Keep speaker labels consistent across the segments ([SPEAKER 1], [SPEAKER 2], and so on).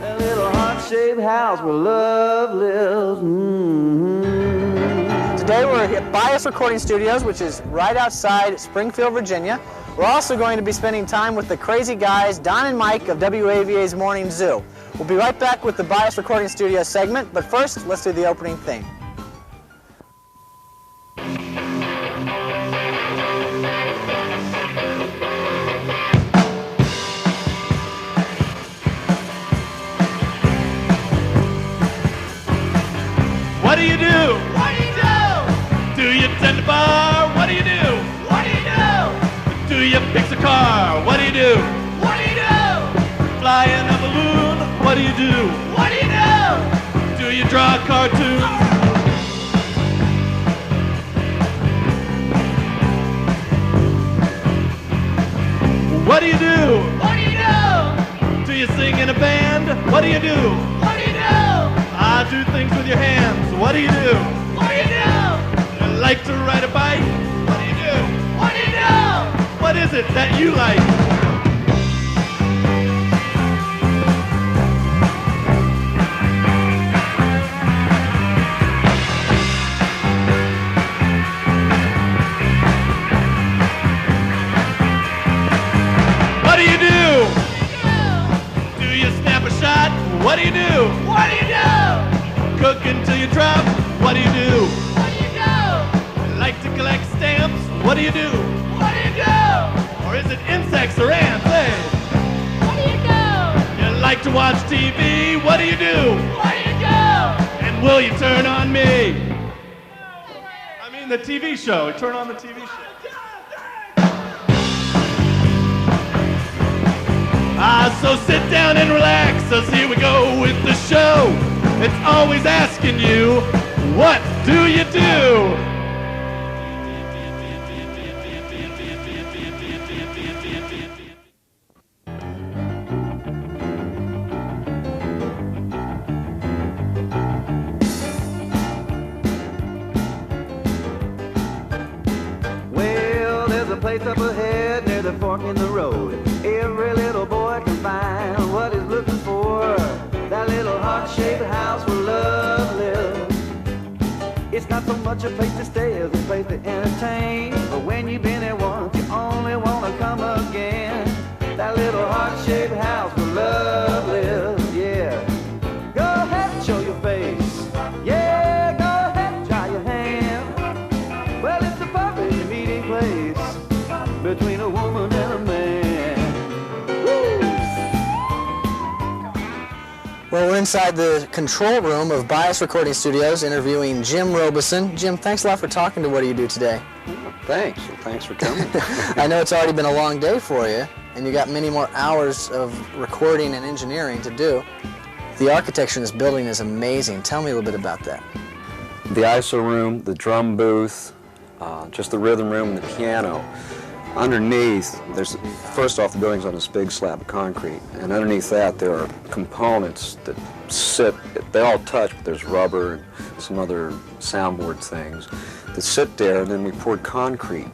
[SPEAKER 1] That little heart-shaped house where love lives.
[SPEAKER 2] Today we're at Bias Recording Studios, which is right outside Springfield, Virginia. We're also going to be spending time with the crazy guys, Don and Mike of WAVA's Morning Zoo. We'll be right back with the Bias Recording Studios segment, but first, let's do the opening theme.
[SPEAKER 3] What do you do? What do you do? Do you tend to bar? What do you do? What do you do? Do you fix a car? What do you do? What do you do? Fly in a balloon? What do you do? What do you do? Do you draw cartoons? What do you do? What do you do? Do you sing in a band? What do you do? What do you do? I do things with your hands. What do you do? What do you do? You like to ride a bike? What do you do? What do you do? What is it that you like? What do you do? Do you snap a shot? What do you do? What do you do? Cook until you drop? What do you do? What do you do? Like to collect stamps? What do you do? What do you do? Or is it insects or ants? Hey? What do you do? You like to watch TV? What do you do? What do you do? And will you turn on me? I mean the TV show. Turn on the TV show. So sit down and relax, as here we go with the show. It's always asking you, what do you do?
[SPEAKER 1] Well, there's a place up ahead near the fork in the road. Every little boy can find what he's looking for. That little heart-shaped house where love lives. It's not so much a place to stay as a place to entertain. But when you've been there once, you only want to come again. That little heart-shaped house where love lives, yeah. Go ahead and show your face. Yeah, go ahead and try your hand. Well, it's the perfect meeting place between a woman and a man.
[SPEAKER 2] Well, we're inside the control room of Bias Recording Studios interviewing Jim Robeson. Jim, thanks a lot for talking to What Do You Do today.
[SPEAKER 4] Thanks. Thanks for coming.
[SPEAKER 2] I know it's already been a long day for you, and you got many more hours of recording and engineering to do. The architecture in this building is amazing. Tell me a little bit about that.
[SPEAKER 4] The ISO room, the drum booth, just the rhythm room and the piano. Underneath, first off, the building's on this big slab of concrete, and underneath that there are components that sit, they all touch, but there's rubber and some other soundboard things that sit there, and then we poured concrete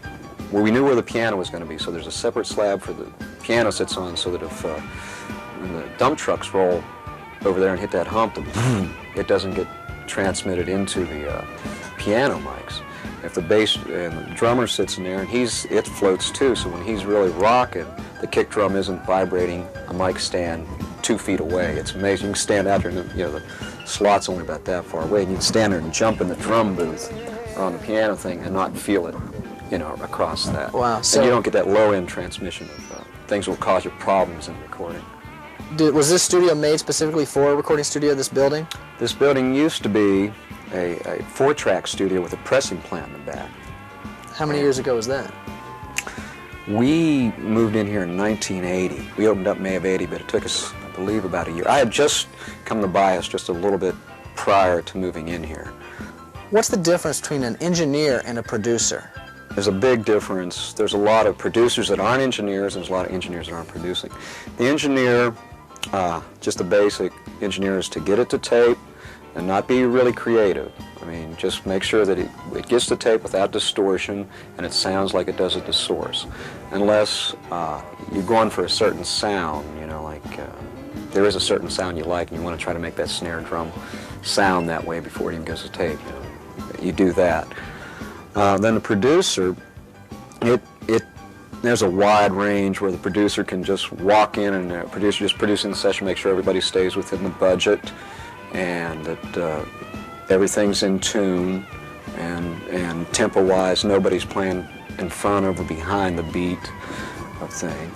[SPEAKER 4] where we knew where the piano was going to be, so there's a separate slab for the piano sits on, so that if when the dump trucks roll over there and hit that hump, it doesn't get transmitted into the piano mics. If the bass and the drummer sits in there, and it floats too, so when he's really rocking, the kick drum isn't vibrating a mic stand 2 feet away. It's amazing. You can stand out there, and the slot's only about that far away, and you can stand there and jump in the drum booth or on the piano thing and not feel it, across that.
[SPEAKER 2] Wow.
[SPEAKER 4] So, and you don't get that low-end transmission of things that will cause you problems in recording.
[SPEAKER 2] Was this studio made specifically for a recording studio, this building?
[SPEAKER 4] This building used to be a 4-track studio with a pressing plant in the back.
[SPEAKER 2] How many years ago was that?
[SPEAKER 4] We moved in here in 1980. We opened up May of 80, but it took us, I believe, about a year. I had just come to Bias just a little bit prior to moving in here.
[SPEAKER 2] What's the difference between an engineer and a producer?
[SPEAKER 4] There's a big difference. There's a lot of producers that aren't engineers, and there's a lot of engineers that aren't producing. The engineer, just the basic engineer, is to get it to tape and not be really creative. I mean, just make sure that it gets to tape without distortion and it sounds like it does at the source. Unless you're going for a certain sound, like there is a certain sound you like and you want to try to make that snare drum sound that way before it even goes to tape, you do that. Then the producer, there's a wide range where the producer can just walk in and the producer just producing the session, make sure everybody stays within the budget and that everything's in tune and tempo-wise, nobody's playing in front of or behind the beat of thing.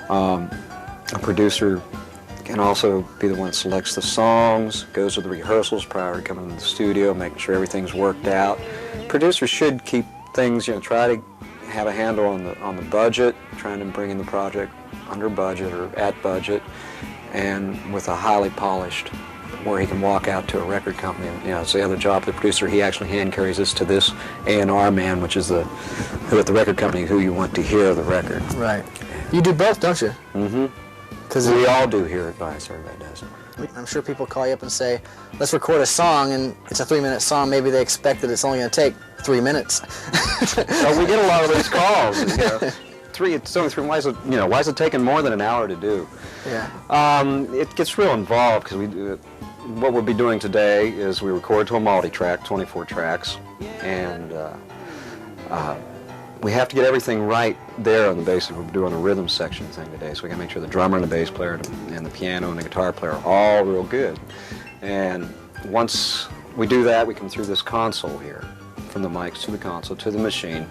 [SPEAKER 4] A producer can also be the one that selects the songs, goes to the rehearsals prior to coming to the studio, making sure everything's worked out. Producers should keep things, try to have a handle on the budget, trying to bring in the project under budget or at budget, and with a highly polished, where he can walk out to a record company. It's the other job of the producer. He actually hand carries this to this A&R man, which is who at the record company who you want to hear the record.
[SPEAKER 2] Right. You do both, don't you?
[SPEAKER 4] Mm-hmm. Because we all do here at Bias. Everybody does.
[SPEAKER 2] I'm sure people call you up and say, let's record a song, and it's a 3-minute song. Maybe they expect that it's only going to take 3 minutes.
[SPEAKER 4] So we get a lot of these calls. It's only 3. Why is it taking more than an hour to do?
[SPEAKER 2] Yeah.
[SPEAKER 4] It gets real involved because what we'll be doing today is we record to a multi-track, 24 tracks, and we have to get everything right there on the bass. We're doing a rhythm section thing today, so we got to make sure the drummer and the bass player and the piano and the guitar player are all real good. And once we do that, we come through this console here, from the mics to the console to the machine,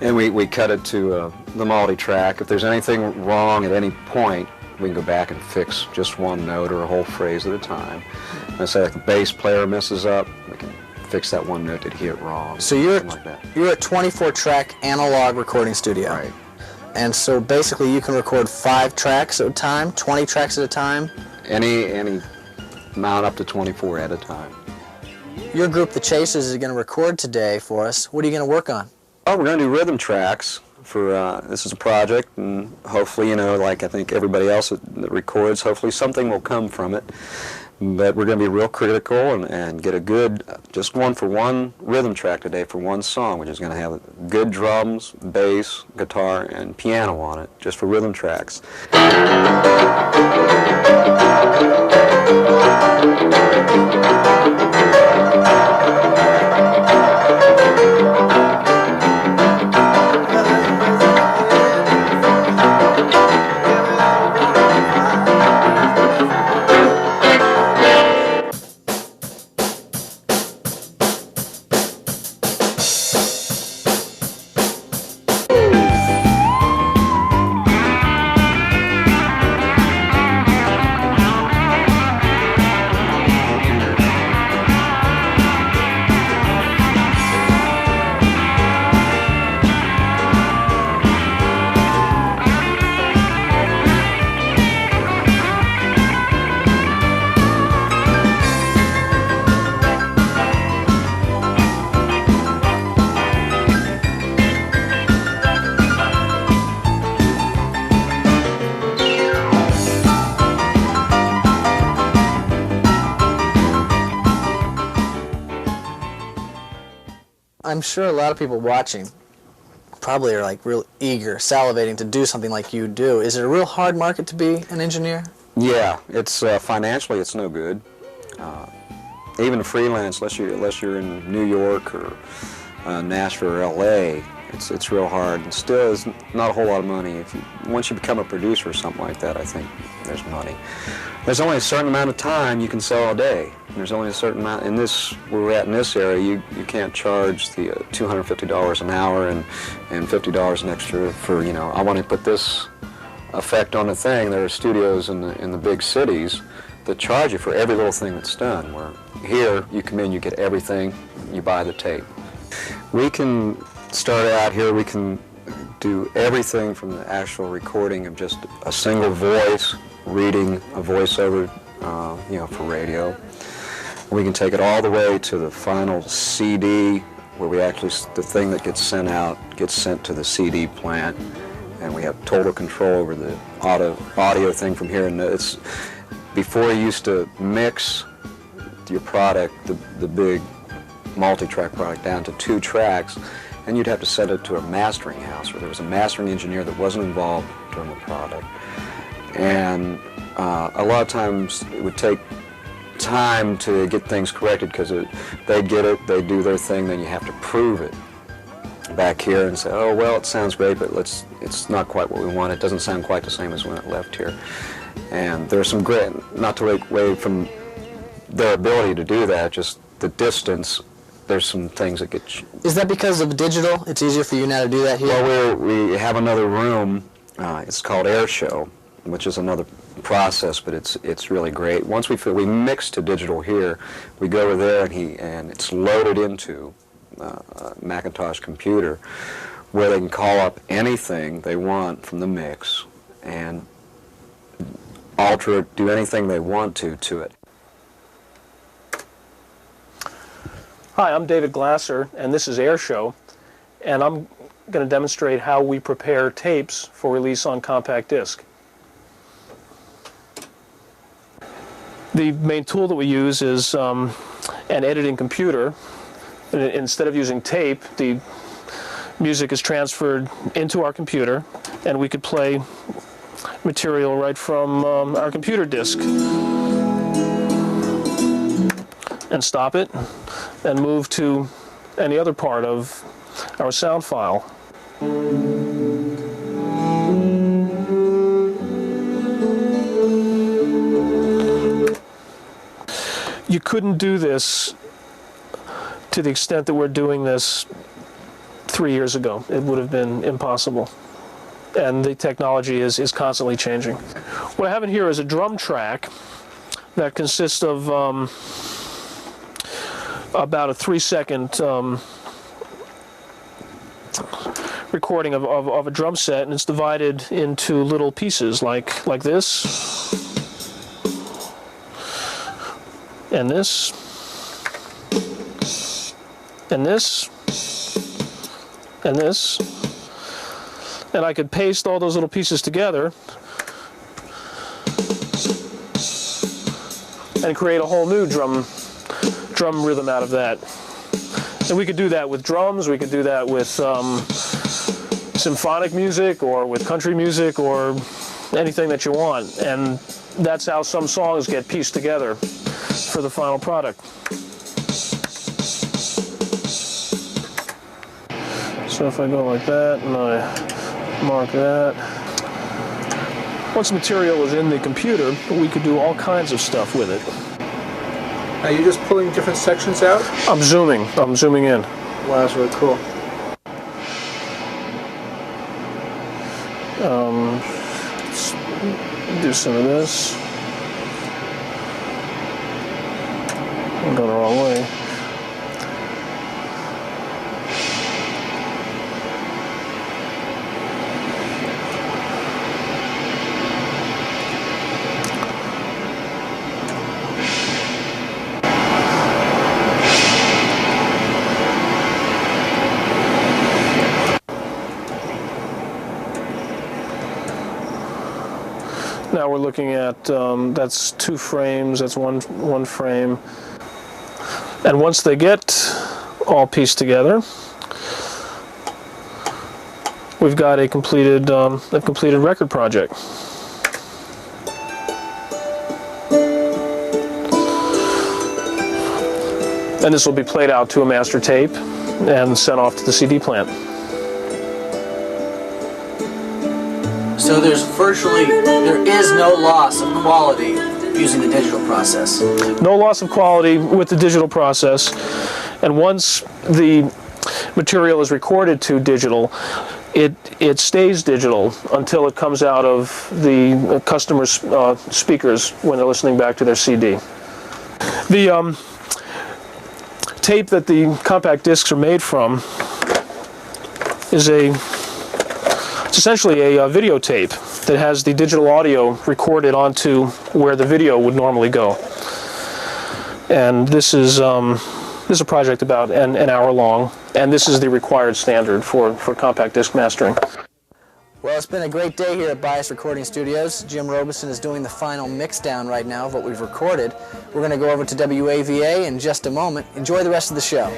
[SPEAKER 4] and we cut it to the multi-track. If there's anything wrong at any point, we can go back and fix just one note or a whole phrase at a time. And say like the bass player messes up, we can fix that one note that he hit wrong.
[SPEAKER 2] So you're
[SPEAKER 4] like that.
[SPEAKER 2] You're a 24-track analog recording studio.
[SPEAKER 4] Right.
[SPEAKER 2] And so basically you can record 5 tracks at a time, 20 tracks at a time?
[SPEAKER 4] Any amount up to 24 at a time.
[SPEAKER 2] Your group, The Chasers, is going to record today for us. What are you going to work on?
[SPEAKER 4] Oh, we're going to do rhythm tracks for, this is a project, and hopefully, like I think everybody else that records, hopefully something will come from it. But we're going to be real critical and get a good, just one rhythm track today for one song, which is going to have good drums, bass, guitar, and piano on it, just for rhythm tracks.
[SPEAKER 2] I'm sure a lot of people watching probably are like real eager, salivating to do something like you do. Is it a real hard market to be an engineer?
[SPEAKER 4] Yeah, it's financially it's no good. Even freelance, unless you're in New York or Nashville or LA, it's real hard. And still, is not a whole lot of money. Once you become a producer or something like that, I think there's money. There's only a certain amount of time you can sell a day. There's only a certain amount. In this, where we're at in this area, you can't charge the $250 an hour and $50 an extra for, I want to put this effect on the thing. There are studios in the big cities that charge you for every little thing that's done, where here you come in, you get everything, you buy the tape. We can start out here, we can do everything from the actual recording of just a single voice, reading a voiceover, for radio. We can take it all the way to the final CD, where the thing that gets sent out gets sent to the CD plant, and we have total control over the audio thing from here. And before you used to mix your product, the big multi-track product, down to 2 tracks, and you'd have to send it to a mastering house where there was a mastering engineer that wasn't involved during the product. And A lot of times it would take time to get things corrected because they'd get it, they'd do their thing, then you have to prove it back here and say, oh, well, it sounds great, but it's not quite what we want. It doesn't sound quite the same as when it left here. And there's some great, not to take away from their ability to do that, just the distance, there's some things that get...
[SPEAKER 2] Is that because of digital? It's easier for you now to do that here?
[SPEAKER 4] Well, we have another room, it's called Air Show, which is another process, but it's really great. Once we mix to digital here, we go over there and it's loaded into a Macintosh computer where they can call up anything they want from the mix and alter it, do anything they want to it.
[SPEAKER 5] Hi, I'm David Glaser, and this is Air Show, and I'm going to demonstrate how we prepare tapes for release on compact disc. The main tool that we use is an editing computer. And instead of using tape, the music is transferred into our computer, and we could play material right from our computer disc and stop it and move to any other part of our sound file. You couldn't do this to the extent that we're doing this 3 years ago. It would have been impossible. And the technology is constantly changing. What I have in here is a drum track that consists of about a 3-second recording of a drum set, and it's divided into little pieces like this, and this, and this, and this, and I could paste all those little pieces together and create a whole new drum rhythm out of that. And we could do that with drums, we could do that with symphonic music or with country music or anything that you want. And that's how some songs get pieced together for the final product. So if I go like that and I mark that. Once the material is in the computer, we could do all kinds of stuff with it.
[SPEAKER 6] Are you just pulling different sections out?
[SPEAKER 5] I'm zooming in.
[SPEAKER 6] Wow, that's really cool.
[SPEAKER 5] Let's do some of this. I'm going the wrong way. Now we're looking at, that's 2 frames, that's one frame. And once they get all pieced together, we've got a completed record project. And this will be played out to a master tape and sent off to the CD plant.
[SPEAKER 2] So there is no loss of quality using the digital process.
[SPEAKER 5] No loss of quality with the digital process, and once the material is recorded to digital, it stays digital until it comes out of the customer's speakers when they're listening back to their CD. The tape that the compact discs are made from is it's essentially a videotape that has the digital audio recorded onto where the video would normally go. And this is a project about an hour long, and this is the required standard for compact disc mastering.
[SPEAKER 2] Well, it's been a great day here at Bias Recording Studios. Jim Robeson is doing the final mix down right now of what we've recorded. We're going to go over to WAVA in just a moment. Enjoy the rest of the show.